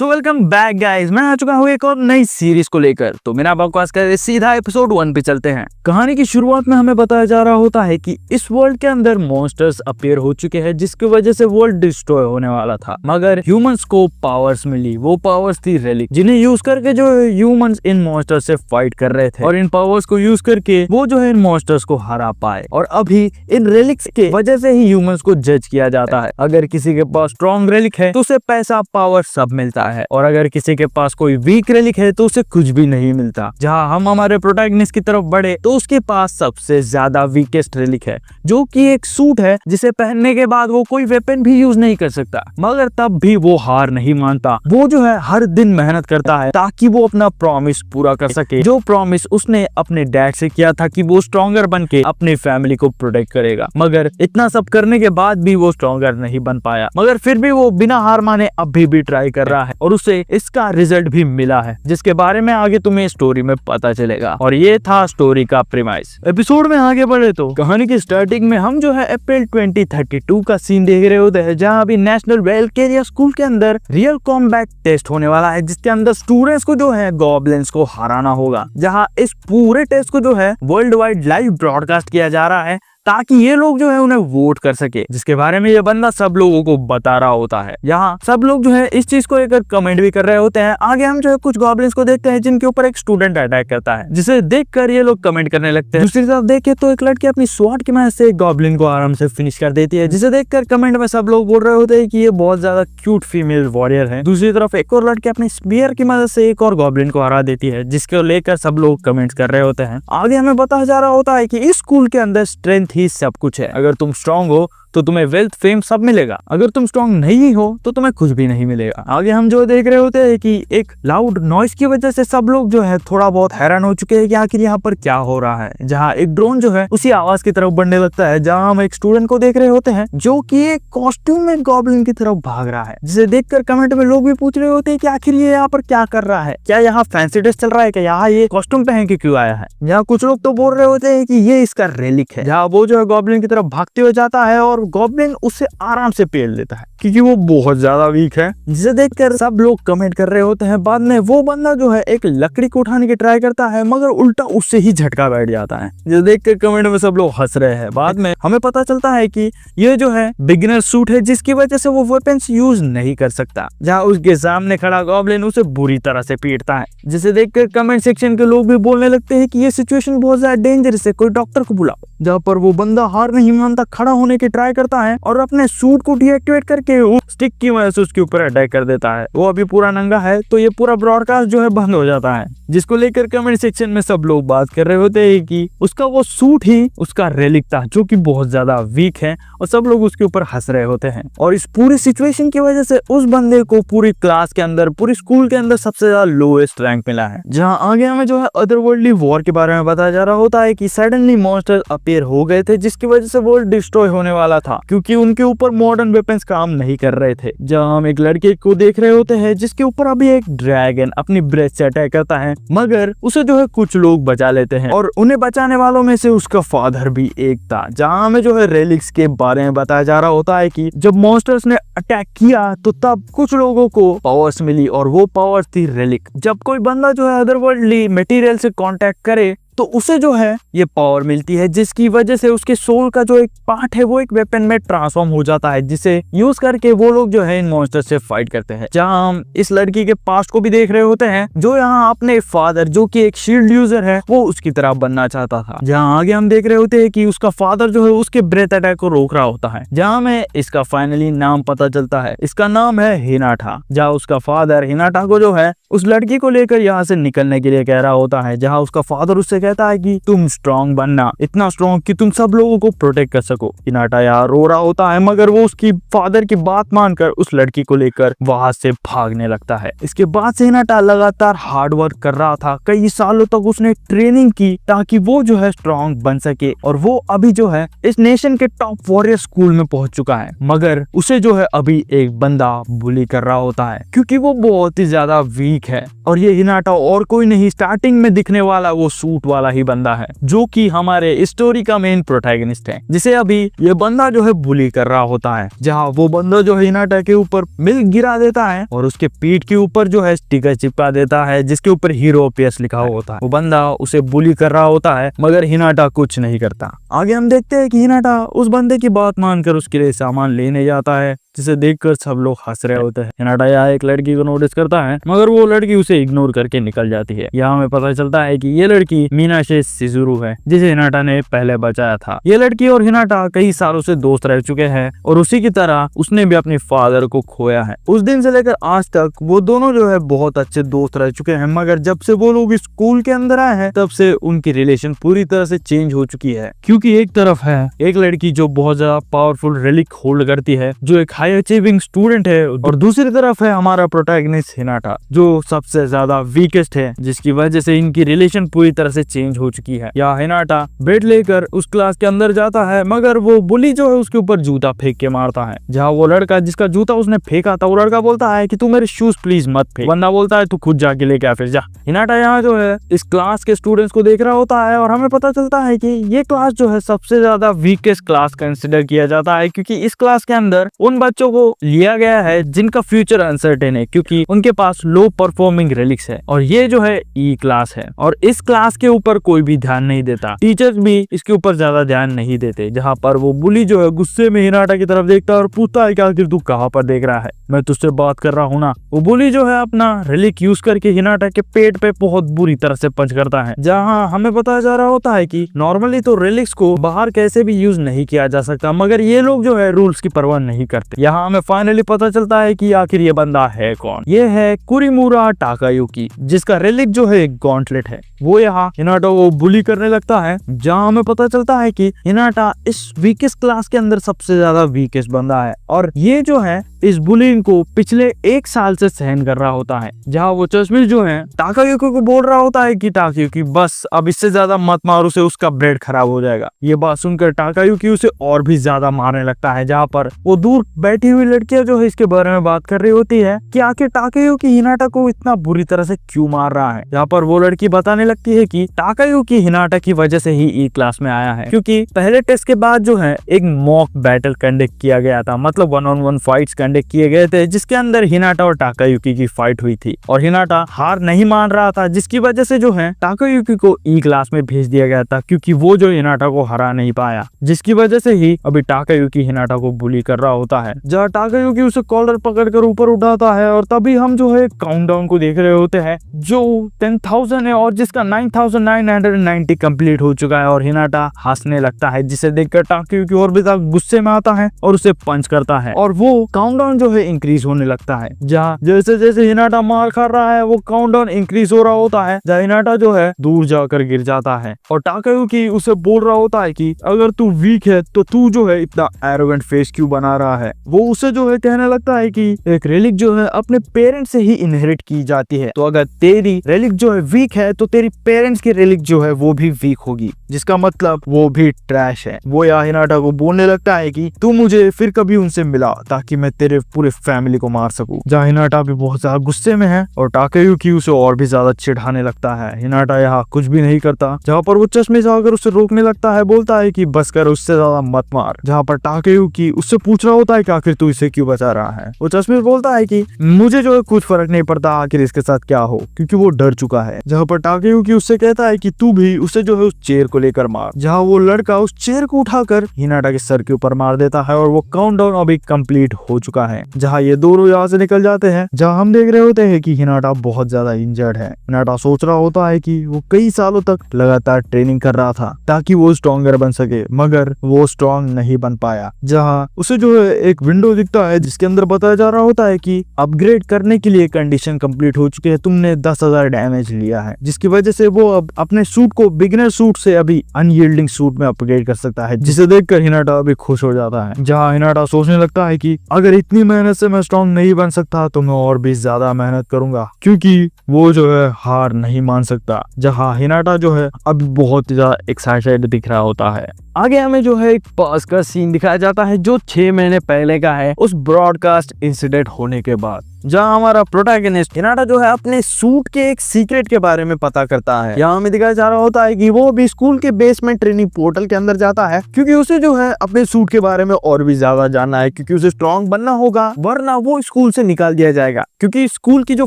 So welcome back guys, मैं आ चुका हूँ एक और नई सीरीज को लेकर। तो मेरा बकवास कर सीधा एपिसोड 1 पे चलते हैं। कहानी की शुरुआत में हमें बताया जा रहा होता है कि इस वर्ल्ड के अंदर मॉन्स्टर्स अपीयर हो चुके हैं, जिसकी वजह से वर्ल्ड डिस्ट्रॉय होने वाला था। मगर ह्यूमंस को पावर्स मिली। वो पावर्स थी रेलिक, जिन्हें यूज करके जो ह्यूमंस इन मॉन्स्टर्स से फाइट कर रहे थे और इन पावर्स को यूज करके वो जो है इन मॉन्स्टर्स को हरा पाए। और अभी इन रेलिक्स के वजह से ही ह्यूमंस को जज किया जाता है। अगर किसी के पास स्ट्रॉन्ग रेलिक है तो उसे पैसा, पावर सब मिलता है, और अगर किसी के पास कोई वीक रेलिक है तो उसे कुछ भी नहीं मिलता। जहां हम हमारे प्रोटैगनिस्ट की तरफ बढ़े तो उसके पास सबसे ज्यादा वीकेस्ट रेलिक है, जो कि एक सूट है जिसे पहनने के बाद वो कोई वेपन भी यूज नहीं कर सकता। मगर तब भी वो हार नहीं मानता। वो जो है हर दिन मेहनत करता है ताकि वो अपना प्रॉमिस पूरा कर सके, जो प्रॉमिस उसने अपने डैड से किया था कि वो स्ट्रॉन्गर बन के अपनी फैमिली को प्रोटेक्ट करेगा। मगर इतना सब करने के बाद भी वो स्ट्रॉन्गर नहीं बन पाया। मगर फिर भी वो बिना हार माने अभी भी ट्राई कर रहा है और उसे इसका रिजल्ट भी मिला है, जिसके बारे में आगे तुम्हें स्टोरी में पता चलेगा। और ये था स्टोरी का प्रीमाइस। एपिसोड में आगे बढ़े तो कहानी की स्टार्टिंग में हम जो है अप्रैल 2032 का सीन देख रहे होते हैं, जहां अभी नेशनल वेलकेरिया स्कूल के अंदर रियल कॉम्बैट टेस्ट होने वाला है, जिसके अंदर स्टूडेंट्स को जो है गॉब्लिन्स को हराना होगा। जहां इस पूरे टेस्ट को जो है वर्ल्ड वाइड लाइव ब्रॉडकास्ट किया जा रहा है ताकि ये लोग जो है उन्हें वोट कर सके, जिसके बारे में ये बंदा सब लोगों को बता रहा होता है। यहाँ सब लोग जो है इस चीज को लेकर कमेंट भी कर रहे होते हैं। आगे हम जो है कुछ गॉब्लिन्स को देखते हैं जिनके ऊपर एक स्टूडेंट अटैक करता है, जिसे देखकर ये लोग कमेंट करने लगते हैं। दूसरी तरफ देखे तो एक लड़की अपनी स्वॉर्ड की मदद से एक गॉब्लिन को आराम से फिनिश कर देती है, जिसे देखकर कमेंट में सब लोग बोल रहे होते हैं कि ये बहुत ज्यादा क्यूट फीमेल वॉरियर है। दूसरी तरफ एक और लड़की अपनी स्पीयर की मदद से एक और गॉब्लिन को हरा देती है, जिसको लेकर सब लोग कमेंट कर रहे होते हैं। आगे हमें बताया जा रहा होता है कि इस स्कूल के अंदर स्ट्रेंथ ही सब कुछ है। अगर तुम स्ट्रांग हो तो तुम्हें वेल्थ, फेम सब मिलेगा। अगर तुम स्ट्रांग नहीं हो तो तुम्हें कुछ भी नहीं मिलेगा। आगे हम जो देख रहे होते हैं कि एक लाउड नॉइस की वजह से सब लोग जो है थोड़ा बहुत हैरान हो चुके हैं कि आखिर यहाँ पर क्या हो रहा है। जहाँ एक ड्रोन जो है उसी आवाज की तरफ बढ़ने लगता है, जहाँ हम एक स्टूडेंट को देख रहे होते हैं जो कि एक कॉस्ट्यूम में गॉब्लिन की तरफ भाग रहा है, जिसे देखकर कमेंट में लोग भी पूछ रहे होते हैं कि आखिर ये यहाँ पर क्या कर रहा है, क्या यहाँ फैंसी ड्रेस चल रहा है, क्या यहाँ ये कॉस्ट्यूम पहन के क्यों आया है। यहाँ कुछ लोग तो बोल रहे होते हैं कि ये इसका रेलिक है। जहाँ वो जो है गॉब्लिन की तरफ भागते हुए जाता है और गॉब्लिन उससे आराम से पेल देता है क्योंकि वो बहुत ज्यादा वीक है, जिसे देखकर सब लोग कमेंट कर रहे होते हैं। बाद में वो बंदा जो है एक लकड़ी को उठाने की ट्राई करता है, मगर उल्टा उससे ही झटका बैठ जाता है, जिसे देखकर कमेंट में सब लोग हंस रहे हैं। बाद में हमें पता चलता है कि ये जो है बिगिनर सूट है, जिसकी वजह से वो वेपन्स यूज नहीं कर सकता। जहाँ उसके सामने खड़ा गॉब्लिन उसे बुरी तरह से पीटता है, जिसे देखकर कमेंट सेक्शन के लोग भी बोलने लगते हैं कि ये सिचुएशन बहुत ज्यादा डेंजरस है, कोई डॉक्टर को बुलाओ। जहाँ पर वो बंदा हार नहीं मानता, खड़ा होने की ट्राई करता है और अपने सूट को डीएक्टिवेट करके स्टिक की मदद से उसके ऊपर अटैक कर देता है। वो अभी पूरा नंगा है, तो ये पूरा ब्रॉडकास्ट जो है बंद हो जाता है, जिसको लेकर कमेंट सेक्शन में सब लोग बात कर रहे होते हैं कि उसका वो सूट ही उसका रेलिक था, जो कि बहुत ज्यादा वीक है, और सब लोग उसके ऊपर हंस रहे होते हैं। और इस पूरी सिचुएशन की वजह से उस बंदे को पूरी क्लास के अंदर, पूरी स्कूल के अंदर सबसे ज्यादा लोएस्ट रैंक मिला है। जहाँ आगे हमें जो है अदरवर्ल्डली वॉर के बारे में बताया जा रहा होता है कि सडनली मॉन्स्टर अपीयर हो गए थे, जिसकी वजह से वर्ल्ड डिस्ट्रॉय होने वाला था, क्योंकि उनके ऊपर मॉडर्न वेपन्स काम नहीं कर रहे थे। जहाँ हम एक लड़के को देख रहे होते हैं जिसके ऊपर अभी एक ड्रैगन अपनी ब्रेथ से अटैक करता है, मगर उसे जो है कुछ लोग बचा लेते हैं, और उन्हें बचाने वालों में से उसका फादर भी एक था। जहाँ हमें जो है रेलिक्स के बारे में बताया जा रहा होता है कि जब मॉन्स्टर्स ने अटैक किया तो तब कुछ लोगों को पावर्स मिली, और वो पावर्स थी रेलिक। जब कोई बंदा जो है अदरवर्ल्डली मटेरियल से कांटेक्ट करे तो उसे जो है ये पावर मिलती है, जिसकी वजह से उसके सोल का जो एक पार्ट है वो एक वेपन में ट्रांसफॉर्म हो जाता है, जिसे यूज करके वो लोग जो है इन मॉन्स्टर से फाइट करते हैं। जहां हम इस लड़की के पास्ट को भी देख रहे होते हैं, जो यहाँ अपने फादर, जो कि एक शील्ड यूजर है, वो उसकी तरह बनना चाहता था। जहाँ आगे हम देख रहे होते हैं कि उसका फादर जो है उसके ब्रेथ अटैक को रोक रहा होता है। जहाँ हमें इसका फाइनली नाम पता चलता है, इसका नाम है हिनाटा। जहाँ उसका फादर हिनाटा को जो है उस लड़की को लेकर यहाँ से निकलने के लिए कह रहा होता है। जहाँ उसका फादर उससे कहता है कि तुम स्ट्रॉन्ग बनना, इतना स्ट्रॉन्ग कि तुम सब लोगों को प्रोटेक्ट कर सको। हिनाटा यार रो रहा होता है, मगर वो उसकी फादर की बात मानकर उस लड़की को लेकर वहां से भागने लगता है। इसके बाद से हिनाटा लगातार हार्ड वर्क कर रहा था। कई सालों तक उसने ट्रेनिंग की ताकि वो जो है स्ट्रॉन्ग बन सके, और वो अभी जो है इस नेशन के टॉप वॉरियर स्कूल में पहुंच चुका है। मगर उसे जो है अभी एक बंदा बुली कर रहा होता है, क्योंकि वो बहुत ही ज्यादा वीक वीक है। और ये हिनाटा और कोई नहीं, स्टार्टिंग में दिखने वाला वो सूट वाला ही बंदा है जो कि हमारे स्टोरी का मेन प्रोटैगनिस्ट है, जिसे अभी ये बंदा जो है बुली कर रहा होता है। जहाँ वो बंदा जो है हिनाटा के ऊपर मिल्क गिरा देता है और उसके पीठ के ऊपर जो है स्टिकर चिपका देता है जिसके ऊपर हीरो PS लिखा होता है। वो बंदा उसे बुली कर रहा होता है मगर हिनाटा कुछ नहीं करता। आगे हम देखते हैं कि हिनाटा उस बंदे की बात मानकर उसके लिए सामान लेने जाता है, जिसे देखकर सब लोग हंस रहे होते हैं। हिनाटा यहाँ एक लड़की को नोटिस करता है मगर वो लड़की उसे इग्नोर करके निकल जाती है। यहाँ हमें पता चलता है कि ये लड़की मीनाशे शिजुरू है जिसे हिनाटा ने पहले बचाया था। ये लड़की और हिनाटा कई सालों से दोस्त रह चुके हैं और उसी की तरह उसने भी अपने फादर को खोया है। उस दिन से लेकर आज तक वो दोनों जो है बहुत अच्छे दोस्त रह चुके हैं, मगर जब से वो लोग स्कूल के अंदर आए हैं तब से उनकी रिलेशन पूरी तरह से चेंज हो चुकी है। क्योंकि एक तरफ है एक लड़की जो बहुत ज्यादा पावरफुल रिलिक होल्ड करती है, जो एक हाई अचीविंग स्टूडेंट है, और दूसरी तरफ है हमारा प्रोटैगनिस्ट हिनाटा जो सबसे ज्यादा वीकेस्ट है, जिसकी वजह से इनकी रिलेशन पूरी तरह से चेंज हो चुकी है। या हिनाटा बेड लेकर उस क्लास के अंदर जाता है मगर वो बुली जो है उसके ऊपर जूता फेंक के मारता है। जहाँ वो लड़का जिसका जूता उसने फेंका था वो लड़का बोलता है कि तू मेरे शूज प्लीज मत फेंक। बंदा बोलता है तू खुद जाके लेके आ, फिर जा। हिनाटा यहाँ जो है इस क्लास के स्टूडेंट्स को देख रहा होता है और हमें पता चलता है कि ये क्लास जो है सबसे ज्यादा वीकेस्ट क्लास कंसिडर किया जाता है, क्योंकि इस क्लास के अंदर उन बच्चों को लिया गया है जिनका फ्यूचर अनसर्टेन है, क्योंकि उनके पास लो परफॉर्मिंग रिलिक्स है। और ये जो है ई क्लास है और इस क्लास के ऊपर कोई भी ध्यान नहीं देता, टीचर्स भी इसके ऊपर ज्यादा ध्यान नहीं देते। जहाँ पर वो बुली जो है गुस्से में हिनाटा की तरफ देखता है और पूछता है कि आखिर तू कहाँ पर देख रहा है, मैं तुझसे बात कर रहा हूँ ना। वो बुली जो है अपना रिलिक यूज करके हिनाटा के पेट पे बहुत बुरी तरह से पंच करता है। जहाँ हमें बताया जा रहा होता है कि नॉर्मली तो रिलिक्स को बाहर कैसे भी यूज नहीं किया जा सकता, मगर ये लोग जो है रूल्स की परवाह नहीं करते। यहाँ हमें फाइनली पता चलता है कि आखिर ये बंदा है कौन। ये है कुरीमुरा टाकायुकी, जिसका रिलिक जो है एक गॉन्टलेट है। वो यहाँ हिनाटा को बुली करने लगता है, जहाँ हमें पता चलता है कि हिनाटा इस वीकेस्ट क्लास के अंदर सबसे ज्यादा वीकेस्ट बंदा है और ये जो है इस बुलिंग को पिछले 1 साल से सहन कर रहा होता है। जहाँ वो चश्मिश जो है टाकायुकी को बोल रहा होता है कि टाकायुकी बस अब इससे ज्यादा मत मार, उसे उसका ब्रेड खराब हो जाएगा। ये बात सुनकर टाकायुकी उसे और भी ज्यादा मारने लगता है। जहाँ पर वो दूर बैठी हुई लड़कियां जो है इसके बारे में बात कर रही होती है कि आखिर टाकायुकी हिनाटा को इतना बुरी तरह से क्यों मार रहा है। यहाँ पर वो लड़की बताने लगती है कि टाकायुकी हिनाटा की वजह से ही ई क्लास में आया है, क्योंकि पहले टेस्ट के बाद जो है एक मॉक बैटल कंडक्ट किया गया था, मतलब 1-on-1 फाइट्स कंडक्ट किए गए थे, जिसके अंदर हिनाटा और टाकायुकी की फाइट हुई थी और हिनाटा हार नहीं मान रहा था, जिसकी वजह से जो है टाकायुकी को ई क्लास में भेज दिया गया था, क्योंकि वो जो हिनाटा को हरा नहीं पाया, जिसकी वजह से ही अभी टाकायुकी हिनाटा को बुली कर रहा होता है। जहाँ टाकायुकी उसे कॉलर पकड़कर ऊपर उठाता है और तभी हम जो है काउंटडाउन को देख रहे होते हैं जो 10,000 है और जिसका 9,990 कंप्लीट हो चुका है और हिनाटा हंसने लगता है, जिसे देखकर टाकायुकी और भी ज्यादा गुस्से में आता है और उसे पंच करता है और वो काउंटडाउन जो है इंक्रीज होने लगता है। जहाँ जैसे जैसे हिनाटा मार खा रहा है वो काउंटडाउन इंक्रीज हो रहा होता है, जहाँ हिनाटा जो है दूर जाकर गिर जाता है और टाकायुकी उसे बोल रहा होता है कि अगर तू वीक है तो तू जो है इतना एरोगेंट फेस क्यों बना रहा है। वो उसे जो है कहने लगता है कि एक रिलिक जो है अपने पेरेंट्स से ही इनहेरिट की जाती है, तो अगर तेरी रिलिक जो है वीक है तो तेरी पेरेंट्स की रिलिक जो है वो भी वीक होगी, जिसका मतलब वो भी ट्रैश है। वो यहाँ हिनाटा को बोलने लगता है कि तू मुझे फिर कभी उनसे मिला ताकि मैं तेरे पूरे फैमिली को मार सकूं। जहाँ हिनाटा भी बहुत ज्यादा गुस्से में है और टाकायुकी उसे और भी ज्यादा चिढ़ाने लगता है। हिनाटा यहाँ कुछ भी नहीं करता, जहाँ पर वो चश्मे से आकर उसे रोकने लगता है, बोलता है कि बस कर, उससे ज्यादा मत मार। जहाँ पर टाकायुकी उससे पूछ रहा होता है कि आखिर तू इसे क्यों बचा रहा है। वो चश्मे बोलता है कि मुझे जो है कुछ फर्क नहीं पड़ता आखिर इसके साथ क्या हो, क्योंकि वो डर चुका है। जहाँ पर टाकायुकी उससे कहता है कि तू भी उसे जो है उस चेयर को लेकर मार। जहाँ वो लड़का उस चेयर को उठाकर हिनाटा के सर के ऊपर मार देता है और वो काउंटडाउन अभी कंप्लीट हो चुका है। जहाँ ये दोनों यहाँ से निकल जाते हैं, जहाँ हम देख रहे होते हैं कि हिनाटा बहुत ज्यादा इंजर्ड है। हिनाटा सोच रहा होता है कि वो कई सालों तक लगातार ट्रेनिंग कर रहा था ताकि वो स्ट्रॉन्गर बन सके, मगर वो स्ट्रॉन्ग नहीं बन पाया। जहाँ उसे जो है एक विंडो दिखता है जिसके अंदर बताया जा रहा होता है कि अपग्रेड करने के लिए कंडीशन कंप्लीट हो चुकी है, तुमने 10,000 डैमेज लिया है, जिसकी वजह से वो अब अपने सूट को बिगिनर सूट से अभी अनयील्डिंग सूट में अपग्रेड कर सकता है, जिसे देखकर हिनाटा अभी खुश हो जाता है। जहाँ हिनाटा सोचने लगता है कि अगर इतनी मेहनत से मैं स्ट्रॉन्ग नहीं बन सकता तो मैं और भी ज्यादा मेहनत करूंगा, क्योंकि वो जो है हार नहीं मान सकता। जहाँ हिनाटा जो है अब बहुत ज्यादा एक्साइटेड दिख रहा होता है। आगे हमें जो है एक पास का सीन दिखाया जाता है जो 6 महीने पहले का है, उस ब्रॉडकास्ट इंसिडेंट होने के बाद। जहाँ हमारा प्रोटैगनिस्ट हिनाटा जो है अपने सूट के एक सीक्रेट के बारे में पता करता है। यहाँ हमें दिखाया जा रहा होता है कि वो भी स्कूल के बेसमेंट ट्रेनिंग पोर्टल के अंदर जाता है, क्योंकि उसे जो है अपने सूट के बारे में और भी ज्यादा जानना है, क्योंकि उसे स्ट्रॉन्ग बनना होगा, वरना वो स्कूल से निकाल दिया जाएगा। क्योंकि स्कूल की जो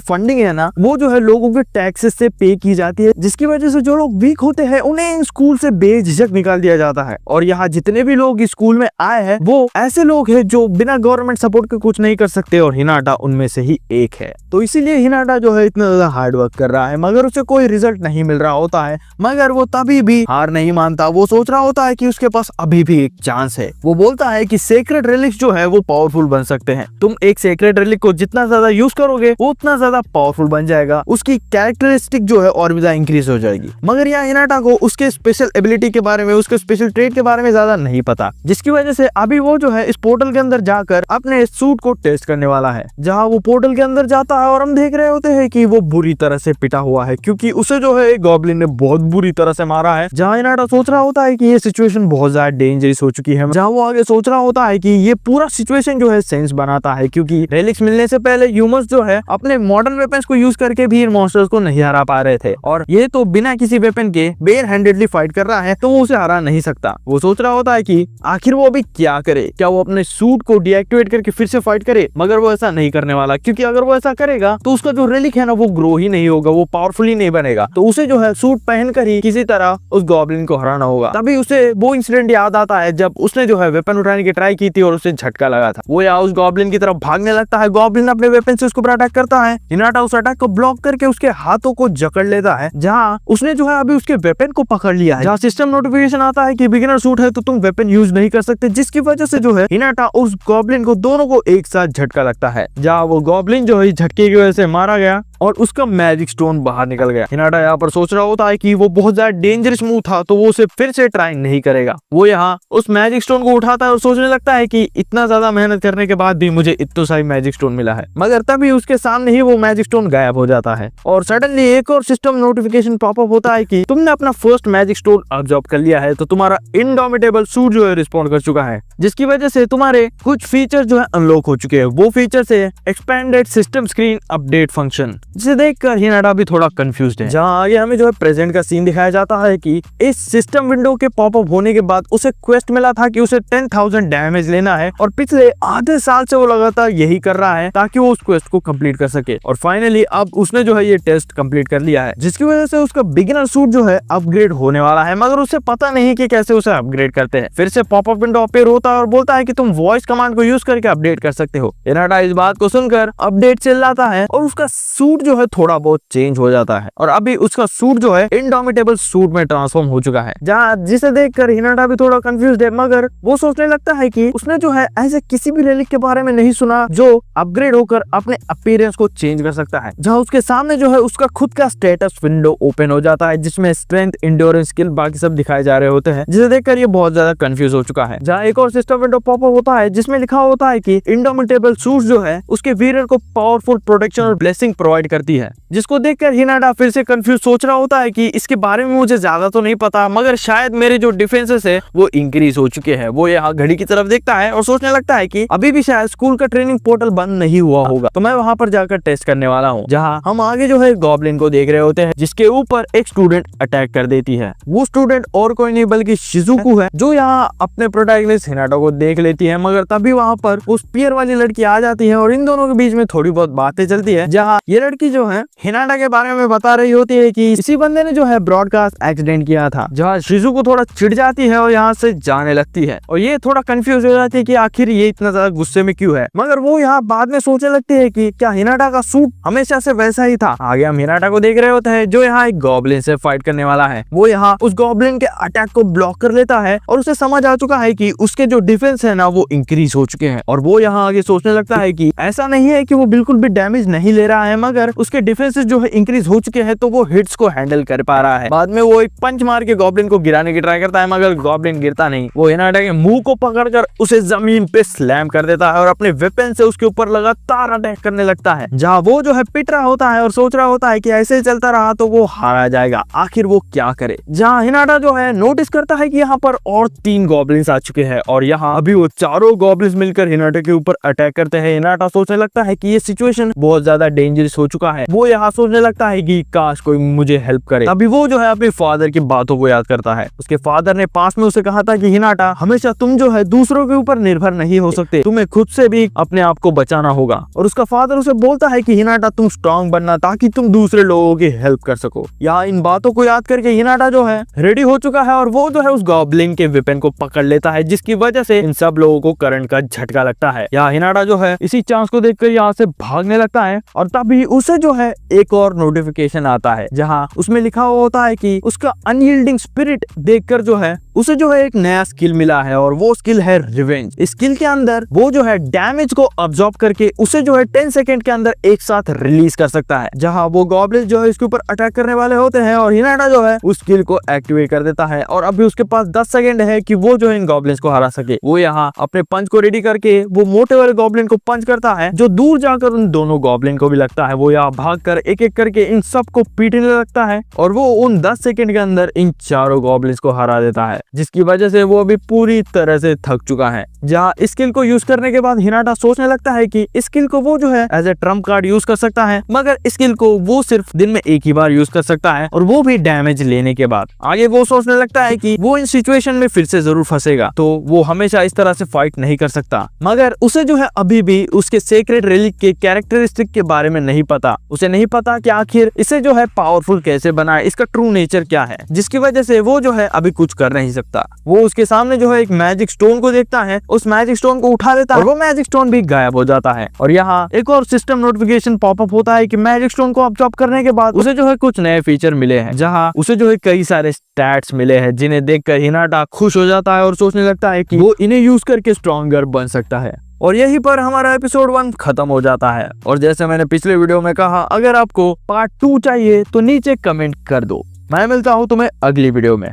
फंडिंग है ना, वो जो है लोगों के टैक्सेस से पे की जाती है, जिसकी वजह से जो लोग वीक होते हैं उन्हें स्कूल से बेझिझक निकाल दिया जाता है। और यहाँ जितने भी लोग स्कूल में आए हैं वो ऐसे लोग हैं जो बिना गवर्नमेंट सपोर्ट के कुछ नहीं कर सकते, और हिनाटा उनमें से ही एक है। तो इसीलिए हिनाटा जो है इतना ज्यादा हार्ड वर्क कर रहा है, मगर उसे कोई रिजल्ट नहीं मिल रहा होता है। मगर वो तभी भी हार नहीं मानता। वो सोच रहा होता है कि उसके पास अभी भी एक चांस है। वो बोलता है कि सेक्रेट रिलिक्स जो है वो पावरफुल बन सकते हैं। तुम एक सेक्रेट रिलिक को जितना ज्यादा यूज करोगे वो उतना ज्यादा पावरफुल बन जाएगा, उसकी कैरेक्टरिस्टिक जो है और भी ज्यादा इंक्रीज हो जाएगी। मगर यहाँ हिनाटा को उसके स्पेशल एबिलिटी के बारे में, उसके स्पेशल ट्रेड के बारे में ज्यादा नहीं पता, जिसकी वजह से अभी वो जो है इस पोर्टल के अंदर जाकर अपने सूट को टेस्ट करने वाला है। जहाँ वो पोर्टल के अंदर जाता है और हम देख रहे होते हैं कि वो बुरी तरह से पिटा हुआ है, क्योंकि उसे जो है एक गॉब्लिन ने बहुत बुरी तरह से मारा है। जहाँ हिनाटा सोच रहा होता है कि ये सिचुएशन बहुत ज्यादा डेंजरस हो चुकी है। जहाँ वो आगे सोच रहा होता है कि ये पूरा सिचुएशन जो है सेंस बनाता है, क्योंकि रेलिक्स मिलने से पहले ह्यूमंस जो है अपने मॉडर्न वेपन्स को यूज करके भी इन मॉन्स्टर्स को नहीं हरा पा रहे थे, और ये तो बिना किसी वेपन के बेयर हैंडेडली फाइट कर रहा है, तो वो उसे हरा नहीं सकता। वो सोच रहा होता है कि आखिर वो अभी क्या करे, क्या वो अपने सूट को डीएक्टिवेट करके फिर से फाइट करे। मगर वो ऐसा नहीं करने वाला, क्योंकि अगर वो ऐसा करेगा तो उसका जो रेलिक है ना वो ग्रो ही नहीं होगा, वो पावरफुल ही नहीं बनेगा। तो उसे जो है सूट पहनकर ही किसी तरह उस गॉब्लिन को हराना होगा। तभी उसे वो इंसिडेंट याद आता है जब उसने जो है वेपन उठाने की ट्राई की थी और उसे झटका लगा था। वो यहाँ उस गॉब्लिन की तरफ भागने लगता है। गॉब्लिन अपने वेपन से उसके ऊपर अटैक करता है। हिनाटा उस अटैक को ब्लॉक करके उसके हाथों को जकड़ लेता है। जहाँ उसने जो है अभी उसके वेपन को पकड़ लिया है। जहाँ सिस्टम नोटिफिकेशन आता है कि बिगिनर सूट है तो तुम वेपन यूज नहीं कर सकते, जिसकी वजह से जो है हिनाटा उस गॉब्लिन को दोनों को एक साथ झटका लगता है। जहाँ वो गॉब्लिन जो है झटके की वजह से मारा गया और उसका मैजिक स्टोन बाहर निकल गया। हिनाटा यहाँ पर सोच रहा होता है कि वो बहुत ज्यादा डेंजरस मूव था, तो वो उसे फिर से ट्राई नहीं करेगा। वो यहाँ उस मैजिक स्टोन को उठाता है और सोचने लगता है कि इतना ज्यादा मेहनत करने के बाद भी मुझे इतना सारी मैजिक स्टोन मिला है। मगर तभी उसके सामने ही वो मैजिक स्टोन गायब हो जाता है और सडनली एक और सिस्टम नोटिफिकेशन पॉपअप होता है कि तुमने अपना फर्स्ट मैजिक स्टोन अब्सॉर्ब कर लिया है, तो तुम्हारा इनडोमिटेबल सूट जो है रिस्पॉन्ड कर चुका है, जिसकी वजह से तुम्हारे कुछ फीचर जो है अनलॉक हो चुके हैं। वो फीचर है expanded system screen update function, जिसे देखकर हिनाटा भी थोड़ा कंफ्यूज्ड है। जहाँ आगे हमें जो है प्रेजेंट का सीन दिखाया जाता है कि इस सिस्टम विंडो के पॉपअप होने के बाद उसे क्वेस्ट मिला था कि उसे 10,000 डैमेज लेना है, और पिछले आधे साल से वो लगातार यही कर रहा है ताकि वो उस क्वेस्ट को कंप्लीट कर सके। और फाइनली अब उसने जो है ये टेस्ट कंप्लीट कर लिया है, जिसकी वजह से उसका बिगिनर सूट जो है अपग्रेड होने वाला है। मगर उसे पता नहीं कि कैसे उसे अपग्रेड करते हैं। फिर से पॉपअप विंडो अपीयर होता है और बोलता है कि तुम वॉइस कमांड को यूज करके अपडेट कर सकते हो। हिनाटा इस बात को सुनकर अपडेट चिल्लाता है और उसका सूट जो है थोड़ा बहुत चेंज हो जाता है, और अभी उसका सूट जो है इनडोमिटेबल सूट में ट्रांसफॉर्म हो चुका है। जहाँ जिसे देखकर हिनाटा भी थोड़ा कंफ्यूज्ड है, मगर वो सोचने लगता है कि उसने जो है ऐसे किसी भी रेलिक के बारे में नहीं सुना जो अपग्रेड होकर अपने अपीयरेंस को चेंज कर सकता है। जहाँ उसके सामने जो है उसका खुद का स्टेटस विंडो ओपन हो जाता है, जिसमें स्ट्रेंथ, एंड्योरेंस, स्किल बाकी सब दिखाए जा रहे होते हैं, जिसे देखकर ये बहुत ज्यादा कंफ्यूज हो चुका है। जहाँ एक और सिस्टम विंडो पॉपअप होता है जिसमें लिखा होता है कि इनडोमिटेबल सूट जो है उसके वीरर को पावरफुल प्रोटेक्शन और ब्लेसिंग प्रोवाइड करती है, जिसको देखकर हिनाटा फिर से कंफ्यूज सोच रहा होता है कि इसके बारे में मुझे ज्यादा तो नहीं पता, मगर शायद मेरे जो डिफेंसेस है वो इंक्रीज हो चुके हैं। वो यहाँ घड़ी की तरफ देखता है और सोचने लगता है कि अभी भी शायद स्कूल का ट्रेनिंग पोर्टल बंद नहीं हुआ होगा, तो मैं वहाँ पर जाकर टेस्ट करने वाला हूँ। जहाँ हम आगे जो है गॉब्लिन को देख रहे होते हैं, जिसके ऊपर एक स्टूडेंट अटैक कर देती है। वो स्टूडेंट और कोई नहीं बल्कि शिजुकू है, जो यहाँ अपने प्रोटैगनिस्ट हिनाटा को देख लेती है। मगर तभी वहाँ पर उस पियर वाली लड़की आ जाती है और इन दोनों के बीच में थोड़ी बहुत बातें चलती है। जहाँ ये लड़की जो है हिनाटा के बारे में बता रही होती है कि इसी बंदे ने जो है ब्रॉडकास्ट एक्सीडेंट किया था। जहाँ शिजुकू थोड़ा चिढ़ जाती है और यहाँ से जाने लगती है, और ये थोड़ा कंफ्यूज हो जाती है कि आखिर ये इतना ज्यादा गुस्से में क्यों है। मगर वो यहाँ बाद में सोचने लगती है कि क्या हिनाटा का सूट हमेशा से वैसा ही था। आगे हम हिनाटा को देख रहे होते हैं जो यहाँ एक गॉब्लिन से फाइट करने वाला है। वो यहाँ उस गॉब्लिन के अटैक को ब्लॉक कर लेता है और उसे समझ आ चुका है कि उसके जो डिफेंस है ना वो इंक्रीज हो चुके हैं। और वो यहाँ आगे सोचने लगता है कि ऐसा नहीं है कि वो बिल्कुल भी डैमेज नहीं ले रहा है, मगर उसके डिफेंसेस जो है इंक्रीज हो चुके हैं, तो वो हिट्स को हैंडल कर पा रहा है। बाद में वो एक पंच मार के गॉब्लिन को गिराने की ट्राई करता है, मगर गॉब्लिन गिरता नहीं। वो हिनाटा के मुंह को पकड़कर उसे जमीन पे स्लैम कर देता है और अपने वेपन से उसके ऊपर लगातार अटैक करने लगता है। जहाँ वो जो है पिट रहा होता है और सोच रहा होता है कि ऐसे ही चलता रहा तो वो हारा जाएगा, आखिर वो क्या करे। जहाँ हिनाटा जो है नोटिस करता है कि यहाँ पर और 3 गॉब्लिन्स आ चुके हैं और यहाँ अभी वो चारों गॉब्लिन्स मिलकर हिनाटा के ऊपर अटैक करते हैं। हिनाटा सोचने लगता है कि ये सिचुएशन बहुत ज्यादा डेंजरस हो चुका है। वो यहाँ सोचने लगता है कि काश कोई मुझे हेल्प करे। अभी वो जो है अपने फादर की बातों को याद करता है। उसके फादर ने पास में उसे कहा था कि हिनाटा, हमेशा तुम जो है दूसरों के ऊपर निर्भर नहीं हो सकते, तुम्हें खुद से भी अपने आप को बचाना होगा। और उसका फादर उसे बोलता है कि हिनाटा, तुम स्ट्रांग बनना ताकि तुम दूसरे लोगों की हेल्प कर सको। यहाँ इन बातों को याद करके हिनाटा जो है रेडी हो चुका है और वो जो है उस गॉब्लिन के वेपन को पकड़ लेता है, जिसकी वजह से इन सब लोगों को करंट का झटका लगता है। यहाँ हिनाटा जो है इसी चांस को देखकर यहाँ से भागने लगता है और तभी उसे जो है एक और नोटिफिकेशन आता है, जहाँ उसमें लिखा हुआ होता है कि उसका अनयील्डिंग स्पिरिट देखकर जो है उसे जो है एक नया स्किल मिला है और वो स्किल है रिवेंज। इस स्किल के अंदर वो जो है डैमेज को अब्सॉर्ब करके उसे जो है 10 सेकंड के अंदर एक साथ रिलीज कर सकता है। जहां वो गॉब्लिन जो है इसके ऊपर अटैक करने वाले होते हैं और हिनाटा जो है उस स्किल को एक्टिवेट कर देता है और अभी उसके पास 10 सेकंड है कि वो जो है इन गॉब्लिन्स को हरा सके। वो यहाँ अपने पंच को रेडी करके वो मोटे वाले गॉब्लिन को पंच करता है, जो दूर जाकर उन दोनों गॉब्लिन को भी लगता है। वो यहाँ भागकर एक एक करके इन सबको पीटने लगता है और वो उन 10 सेकंड के अंदर इन चारों गॉब्लिन्स को हरा देता है, जिसकी वजह से वो अभी पूरी तरह से थक चुका है। जहाँ स्किल को यूज करने के बाद हिनाटा सोचने लगता है कि स्किल को वो जो है as a trump card use कर सकता है, मगर स्किल को वो सिर्फ दिन में एक ही बार यूज कर सकता है और वो भी डैमेज लेने के बाद। आगे वो सोचने लगता है कि वो इन सिचुएशन में फिर से जरूर फंसेगा, तो वो हमेशा इस तरह से फाइट नहीं कर सकता। मगर उसे जो है अभी भी उसके सीक्रेट रिलीक के कैरेक्टरिस्टिक के बारे में नहीं पता। उसे नहीं पता कि आखिर इसे जो है पावरफुल कैसे बनाए, इसका ट्रू नेचर क्या है, जिसकी वजह से वो जो है अभी कुछ कर नहीं सकता। वो उसके सामने जो है एक मैजिक स्टोन को देखता है, उस मैजिक स्टोन को उठा लेता है और वो मैजिक स्टोन भी गायब हो जाता है। और यहाँ एक और सिस्टम नोटिफिकेशन पॉपअप होता है कि मैजिक स्टोन को अब्सॉर्ब करने के बाद उसे जो है कुछ नए फीचर मिले हैं, जहाँ उसे जो है कई सारे स्टैट्स मिले हैं, जिन्हें देखकर हिनाटा खुश हो जाता है और सोचने लगता है कि वो इन्हें यूज करके स्ट्रॉन्गर बन सकता है। और यहीं पर हमारा एपिसोड 1 खत्म हो जाता है। और जैसे मैंने पिछले वीडियो में कहा, अगर आपको पार्ट 2 चाहिए तो नीचे कमेंट कर दो। मैं मिलता हूँ तुम्हें अगली वीडियो में।